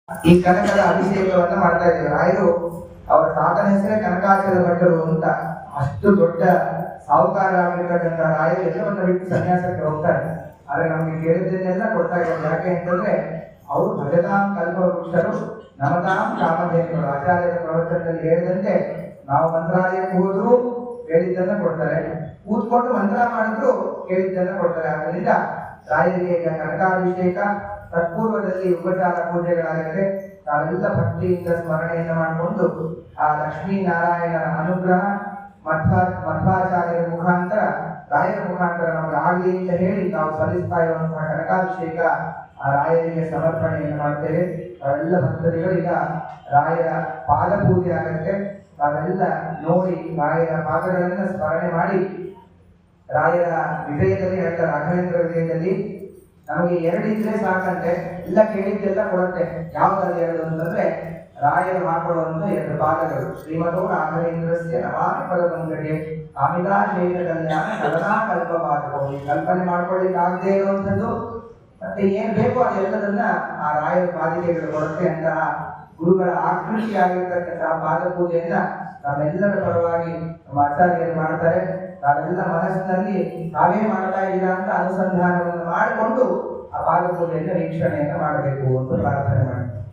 ಈ ಕನಕದ ಅಭಿಷೇಕವನ್ನ ಮಾಡ್ತಾ ಇದ್ದೇವೆ. ರಾಯರು ಅವರ ತಾತನ ಹೆಸರೇ ಕನಕಾಚಲ ಭಟ್ಟರು ಅಂತ. ಅಷ್ಟು ದೊಡ್ಡ ಸಾಹುಕಾರ ಆಗಿರ್ತಕ್ಕಂಥ ರಾಯರು ಎಲ್ಲವನ್ನ ಬಿಟ್ಟು ಸನ್ಯಾಸಕ್ಕೆ ಹೋಗ್ತಾರೆ. ಆದ್ರೆ ನಮ್ಗೆ ಕೇಳಿದ್ದನ್ನೆಲ್ಲ ಕೊಡ್ತಾ ಇದ್ದಾರೆ. ಯಾಕೆ ಅಂತಂದ್ರೆ ಅವರು ಭಜತಾಂ ಕಲ್ಪ ವೃಕ್ಷರು ನಮತಾಂ ಕಾಮಧೇನುಗಳು. ಆಚಾರ್ಯರ ಪ್ರವಚನದಲ್ಲಿ ಹೇಳಿದಂತೆ ನಾವು ಮಂತ್ರಾಲಯಕ್ಕೆ ಹೋದ್ರು ಹೇಳಿದ್ದನ್ನ ಕೊಡ್ತಾರೆ, ಕೂತ್ಕೊಂಡು ಮಂತ್ರ ಮಾಡಿದ್ರು ಹೇಳಿದ್ದನ್ನ ಕೊಡ್ತಾರೆ. ಆದ್ದರಿಂದ ರಾಯರಿಗೆ ಈಗ ಕನಕಾಭಿಷೇಕ ತತ್ಪೂರ್ವದಲ್ಲಿ ಉಪಚಾರ ಪೂಜೆಗಳಾಗತ್ತೆ. ನಾವೆಲ್ಲ ಭಕ್ತಿಯಿಂದ ಸ್ಮರಣೆಯನ್ನು ಮಾಡಿಕೊಂಡು ಆ ಲಕ್ಷ್ಮೀ ನಾರಾಯಣನ ಅನುಗ್ರಹ ಮಧ್ವಾಚಾರ್ಯರ ಮುಖಾಂತರ ರಾಯರ ಮುಖಾಂತರ ನಮಗೆ ಆಗಲಿ ಅಂತ ಹೇಳಿ ನಾವು ಸಲ್ಲಿಸ್ತಾ ಇರುವಂತಹ ಕನಕಾಭಿಷೇಕ ಆ ರಾಯರಿಗೆ ಸಮರ್ಪಣೆಯನ್ನು ಮಾಡ್ತೇವೆ. ನಾವೆಲ್ಲ ಭಕ್ತರಿಗಳೀಗ ರಾಯರ ಪಾದ ಪೂಜೆ ಆಗತ್ತೆ. ನಾವೆಲ್ಲ ನೋಡಿ ರಾಯರ ಪಾದಗಳನ್ನು ಸ್ಮರಣೆ ಮಾಡಿ ರಾಯರ ವಿಜಯದಲ್ಲಿ ಹೇಳ್ತಾರೆ, ರಾಘವೇಂದ್ರ ವಿಜಯದಲ್ಲಿ ನಮಗೆ ಎರಡಿದ್ರೆ ಸಾಕಂತೆ, ಎಲ್ಲ ಕೇಳಿದ್ದೆಲ್ಲ ಕೊಡುತ್ತೆ. ಯಾವ್ದಾದ್ರು ಎರಡು ಅಂತಂದ್ರೆ ರಾಯರು ಹಾಕೊಳ್ಳುವಂತ ಎರಡು ಪಾದಗಳು. ಶ್ರೀಮದೋ ರಾಘವೇಂದ್ರಸ್ಯ ನವಾನ ಪದಗಂಗಗೆ ಆಮಿದಾ ಶೇಷ ಕಲ್ಯಾಣ ಕಲನಾ ಕಲ್ಪವಾದವು. ಈ ಕಲ್ಪನೆ ಮಾಡ್ಕೊಳ್ಳಿಕ್ಕೆ ಆಗದೆ ಇರುವಂಥದ್ದು ಮತ್ತೆ ಏನ್ ಬೇಕೋ ಅದೆಲ್ಲದನ್ನ ಆ ರಾಯರ ಪಾದಿಕೆಗಳು ಕೊಡುತ್ತೆ. ಅಂತಹ ಗುರುಗಳ ಆಕೃತಿ ಆಗಿರ್ತಕ್ಕಂತಹ ಪಾದ ಪೂಜೆಯನ್ನ ನಾವೆಲ್ಲರ ಪರವಾಗಿ ನಮ್ಮ ಆಚಾರ್ಯರು ಮಾಡ್ತಾರೆ. ನಾವೆಲ್ಲ ಮನಸ್ಸಿನಲ್ಲಿ ತಾವೇ ಮಾಡ್ತಾ ಇದ್ದೀರಾ ಅಂತ ಅನುಸಂಧಾನವನ್ನು ಮಾಡಿಕೊಂಡು ಆ ಪಾದ ಪೂಜೆಯಿಂದ ವೀಕ್ಷಣೆಯನ್ನು ಮಾಡಬೇಕು ಅಂತ ಪ್ರಾರ್ಥನೆ ಮಾಡ್ತೀವಿ.